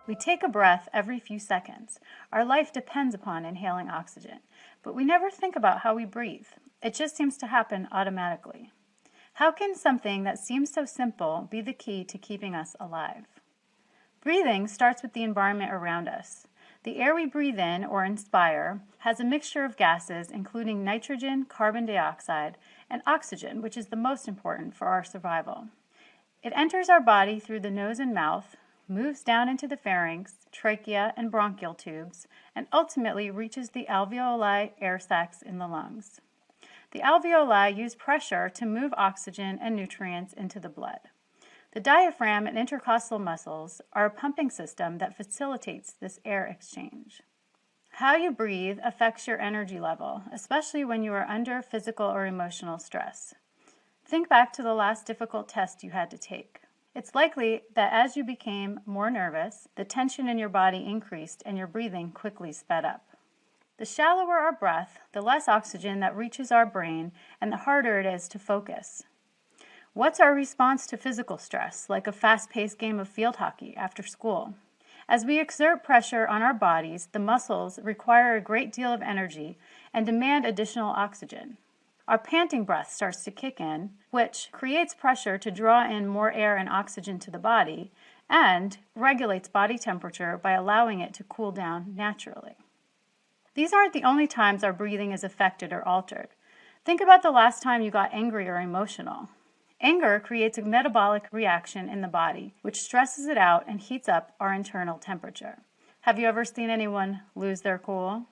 We take a breath every few seconds. Our life depends upon inhaling oxygen, but we never think about how we breathe. It just seems to happen automatically. How can something that seems so simple be the key to keeping us alive? Breathing starts with the environment around us. The air we breathe in or inspire has a mixture of gases including nitrogen, carbon dioxide, and oxygen, which is the most important for our survival. It enters our body through the nose and mouth, moves down into the pharynx, trachea, and bronchial tubes, and ultimately reaches the alveoli, air sacs in the lungs. The alveoli use pressure to move oxygen and nutrients into the blood. The diaphragm and intercostal muscles are a pumping system that facilitates this air exchange. How you breathe affects your energy level, especially when you are under physical or emotional stress. Think back to the last difficult test you had to take. It's likely that as you became more nervous, the tension in your body increased and your breathing quickly sped up. The shallower our breath, the less oxygen that reaches our brain and the harder it is to focus. What's our response to physical stress, like a fast-paced game of field hockey after school? As we exert pressure on our bodies, the muscles require a great deal of energy and demand additional oxygen. Our panting breath starts to kick in, which creates pressure to draw in more air and oxygen to the body and regulates body temperature by allowing it to cool down naturally. These aren't the only times our breathing is affected or altered. Think about the last time you got angry or emotional. Anger creates a metabolic reaction in the body, which stresses it out and heats up our internal temperature. Have you ever seen anyone lose their cool?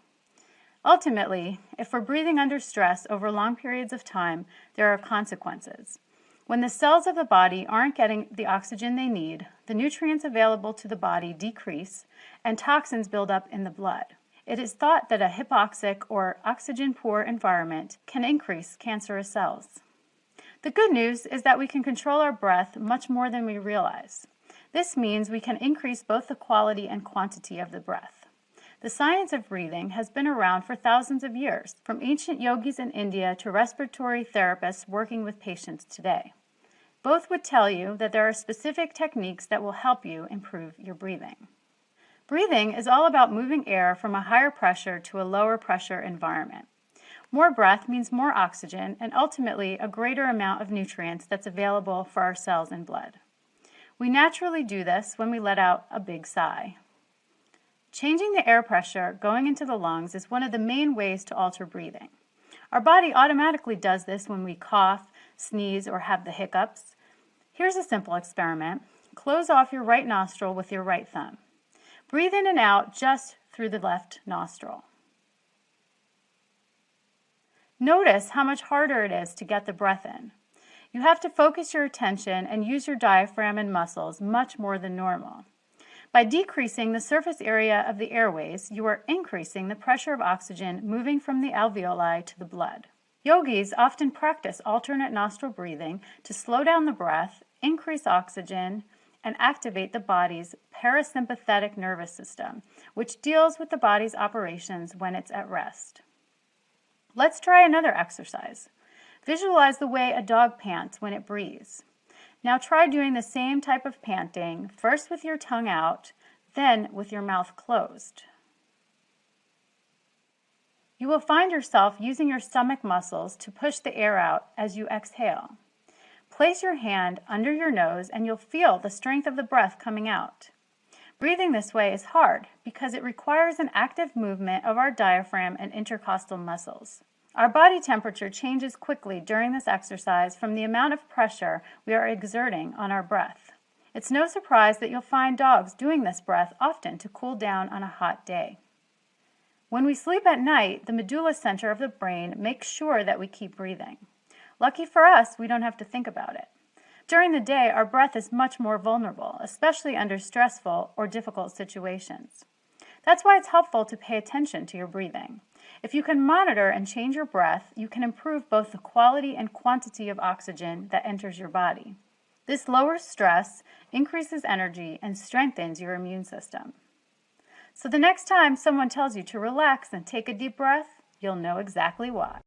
Ultimately, if we're breathing under stress over long periods of time, there are consequences. When the cells of the body aren't getting the oxygen they need, the nutrients available to the body decrease and toxins build up in the blood. It is thought that a hypoxic or oxygen-poor environment can increase cancerous cells. The good news is that we can control our breath much more than we realize. This means we can increase both the quality and quantity of the breath. The science of breathing has been around for thousands of years, from ancient yogis in India to respiratory therapists working with patients today. Both would tell you that there are specific techniques that will help you improve your breathing. Breathing is all about moving air from a higher pressure to a lower pressure environment. More breath means more oxygen and ultimately a greater amount of nutrients that's available for our cells and blood. We naturally do this when we let out a big sigh. Changing the air pressure going into the lungs is one of the main ways to alter breathing. Our body automatically does this when we cough, sneeze, or have the hiccups. Here's a simple experiment. Close off your right nostril with your right thumb. Breathe in and out just through the left nostril. Notice how much harder it is to get the breath in. You have to focus your attention and use your diaphragm and muscles much more than normal. By decreasing the surface area of the airways, you are increasing the pressure of oxygen moving from the alveoli to the blood. Yogis often practice alternate nostril breathing to slow down the breath, increase oxygen, and activate the body's parasympathetic nervous system, which deals with the body's operations when it's at rest. Let's try another exercise. Visualize the way a dog pants when it breathes. Now try doing the same type of panting, first with your tongue out, then with your mouth closed. You will find yourself using your stomach muscles to push the air out as you exhale. Place your hand under your nose and you'll feel the strength of the breath coming out. Breathing this way is hard because it requires an active movement of our diaphragm and intercostal muscles. Our body temperature changes quickly during this exercise from the amount of pressure we are exerting on our breath. It's no surprise that you'll find dogs doing this breath often to cool down on a hot day. When we sleep at night, the medulla center of the brain makes sure that we keep breathing. Lucky for us, we don't have to think about it. During the day, our breath is much more vulnerable, especially under stressful or difficult situations. That's why it's helpful to pay attention to your breathing. If you can monitor and change your breath, you can improve both the quality and quantity of oxygen that enters your body. This lowers stress, increases energy, and strengthens your immune system. So the next time someone tells you to relax and take a deep breath, you'll know exactly why.